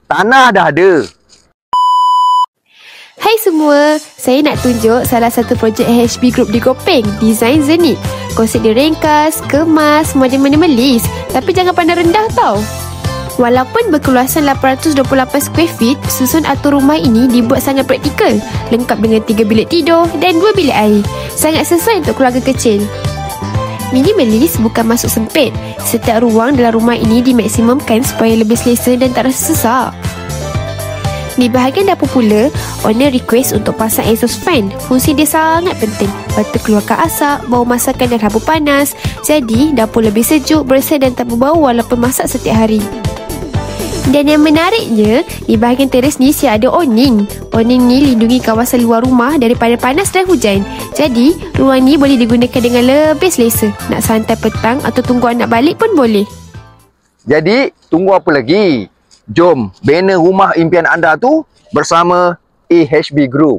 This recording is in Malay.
tanah dah ada. Hai semua, saya nak tunjuk salah satu projek HB Group di Kopeng, Design Zenith. Konsep dia ringkas, kemas, model minimalis, tapi jangan pandang rendah tau. Walaupun berkeluasan 828 square feet, susun atur rumah ini dibuat sangat praktikal, lengkap dengan 3 bilik tidur dan 2 bilik air. Sangat sesuai untuk keluarga kecil. Minimalis bukan masuk sempit. Setiap ruang dalam rumah ini dimaksimumkan supaya lebih selesa dan tak rasa sesak. Di bahagian dapur pula, owner request untuk pasang exhaust fan. Fungsi dia sangat penting. Bantu keluarkan asap, bau masakan dan habu panas. Jadi, dapur lebih sejuk, bersih dan tak berbau walaupun masak setiap hari. Dan yang menariknya, di bahagian teres ni siap ada awning. Awning ni lindungi kawasan luar rumah daripada panas dan hujan. Jadi, ruang ni boleh digunakan dengan lebih selesa. Nak santai petang atau tunggu anak balik pun boleh. Jadi, tunggu apa lagi? Jom bina rumah impian anda tu bersama AHB Group.